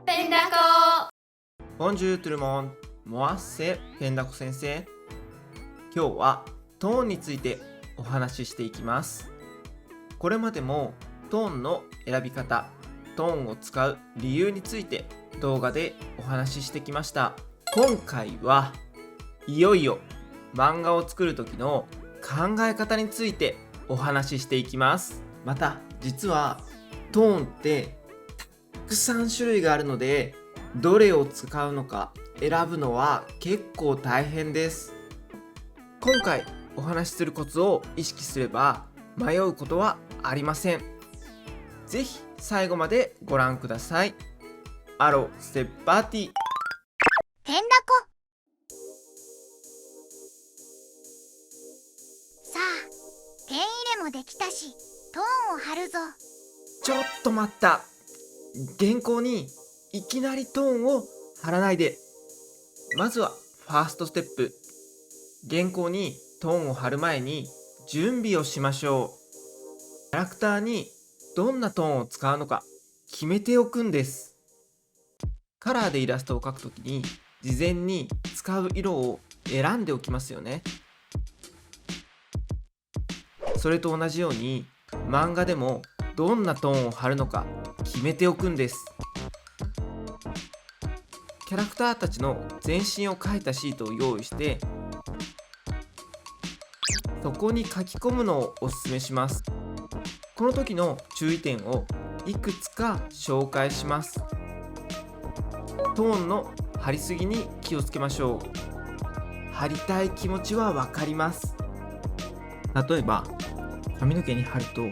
ペンダコ。ボンジュールトゥルモン、モアッセペンダコ先生。今日はトーンについてお話ししていきます。これまでもトーンの選び方、トーンを使う理由について動画でお話ししてきました。今回はいよいよ漫画を作る時の考え方についてお話ししていきます。また実はトーンってたくさん種類があるので、どれを使うのか選ぶのは結構大変です。今回お話しするコツを意識すれば迷うことはありません。ぜひ最後までご覧ください。アロステッパーティーペンダコ。さあ、ペン入れもできたし、トーンを貼るぞ。ちょっと待った。原稿にいきなりトーンを貼らないで。まずはファーストステップ。原稿にトーンを貼る前に準備をしましょう。キャラクターにどんなトーンを使うのか決めておくんです。カラーでイラストを描くときに事前に使う色を選んでおきますよね。それと同じように漫画でもどんなトーンを貼るのか決めておくんです。キャラクターたちの全身を描いたシートを用意して、そこに書き込むのをおすすめします。この時の注意点をいくつか紹介します。トーンの貼りすぎに気をつけましょう。貼りたい気持ちはわかります。例えば髪の毛に貼ると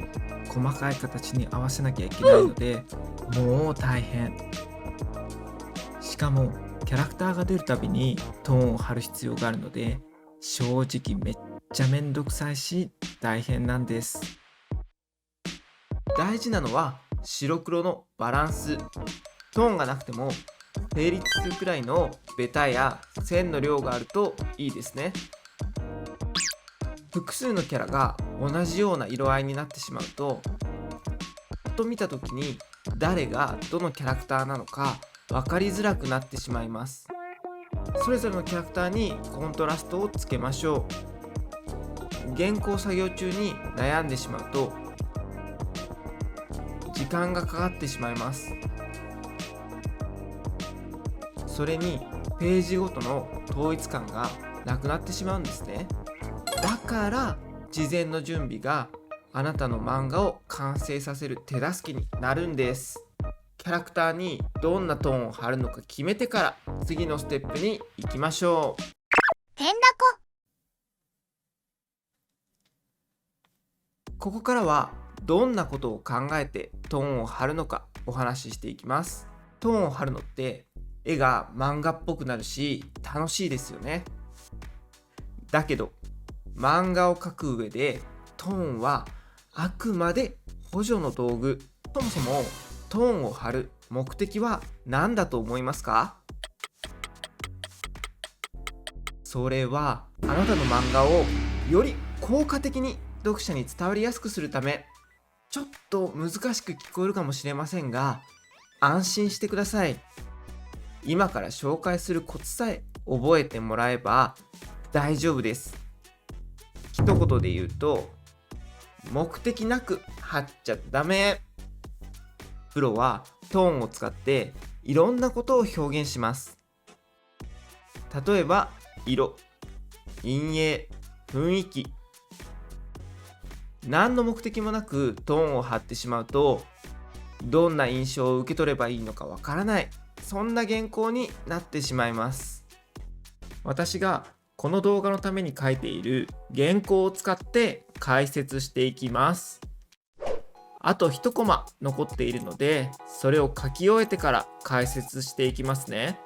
細かい形に合わせなきゃいけないので、もう大変。しかもキャラクターが出るたびにトーンを貼る必要があるので、正直めっちゃめんどくさいし大変なんです。大事なのは白黒のバランス。トーンがなくても成立するくらいのベタや線の量があるといいですね。複数のキャラが同じような色合いになってしまうと、パッと見た時に誰がどのキャラクターなのか分かりづらくなってしまいます。それぞれのキャラクターにコントラストをつけましょう。原稿作業中に悩んでしまうと時間がかかってしまいます。それにページごとの統一感がなくなってしまうんですね。だから事前の準備があなたの漫画を完成させる手助けになるんです。キャラクターにどんなトーンを貼るのか決めてから次のステップに行きましょう。ペンダコ。ここからはどんなことを考えてトーンを貼るのかお話ししていきます。トーンを貼るのって絵が漫画っぽくなるし楽しいですよね。だけど漫画を描く上でトーンはあくまで補助の道具。そもそもトーンを貼る目的は何だと思いますか？それはあなたの漫画をより効果的に読者に伝わりやすくするため。ちょっと難しく聞こえるかもしれませんが、安心してください。今から紹介するコツさえ覚えてもらえば大丈夫です。一言で言うと、目的なく貼っちゃダメ。プロはトーンを使っていろんなことを表現します。例えば色、陰影、雰囲気。何の目的もなくトーンを貼ってしまうと、どんな印象を受け取ればいいのかわからない、そんな原稿になってしまいます。私がこの動画のために書いている原稿を使って解説していきます。あと1コマ残っているので、それを書き終えてから解説していきますね。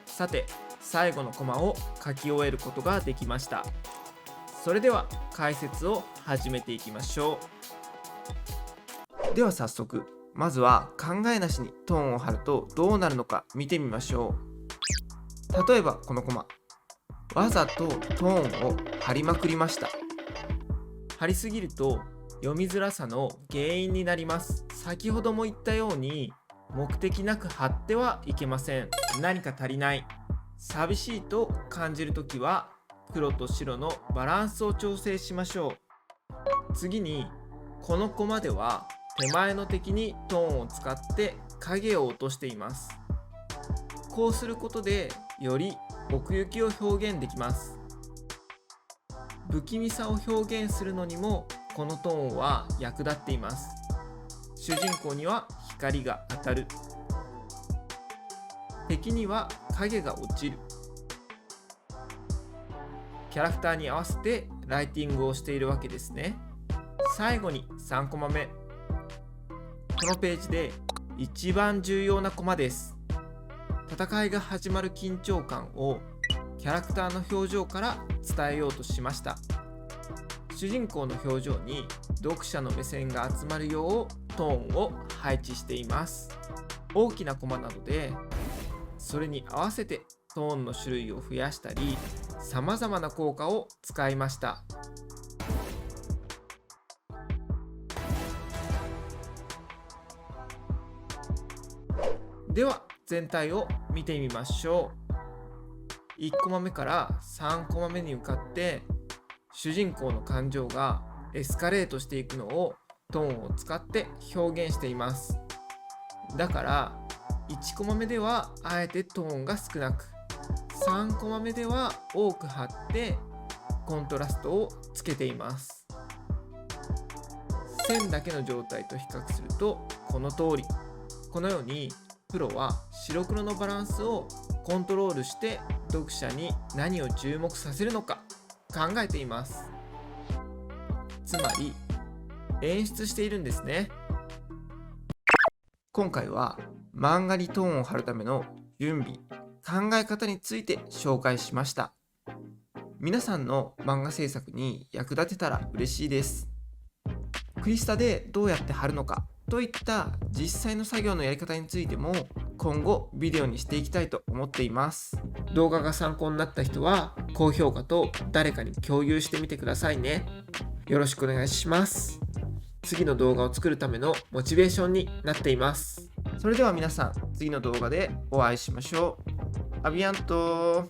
さて、最後のコマを書き終えることができました。それでは解説を始めていきましょう。では早速、まずは考えなしにトーンを貼るとどうなるのか見てみましょう。例えばこのコマ、わざとトーンを貼りまくりました。貼りすぎると読みづらさの原因になります。先ほども言ったように、目的なく貼ってはいけません。何か足りない、寂しいと感じるときは、黒と白のバランスを調整しましょう。次に、このコマでは手前の敵にトーンを使って影を落としています。こうすることでより奥行きを表現できます。不気味さを表現するのにもこのトーンは役立っています。主人公には光が当たる、敵には影が落ちる。キャラクターに合わせてライティングをしているわけですね。最後に3コマ目。このページで一番重要なコマです。戦いが始まる緊張感をキャラクターの表情から伝えようとしました。主人公の表情に読者の目線が集まるようトーンを配置しています。大きなコマなので、それに合わせてトーンの種類を増やしたり、様々な効果を使いました。では全体を見てみましょう。1コマ目から3コマ目に向かって主人公の感情がエスカレートしていくのをトーンを使って表現しています。だから1コマ目ではあえてトーンが少なく、3コマ目では多く貼ってコントラストをつけています。線だけの状態と比較するとこの通り。このようにプロは白黒のバランスをコントロールして読者に何を注目させるのか考えています。つまり演出しているんですね。今回は漫画にトーンを貼るための準備、考え方について紹介しました。皆さんの漫画制作に役立てたら嬉しいです。クリスタでどうやって貼るのかといった実際の作業のやり方についても今後ビデオにしていきたいと思っています。動画が参考になった人は高評価と誰かに共有してみてくださいね。よろしくお願いします。次の動画を作るためのモチベーションになっています。それでは皆さん、次の動画でお会いしましょう。アビアント。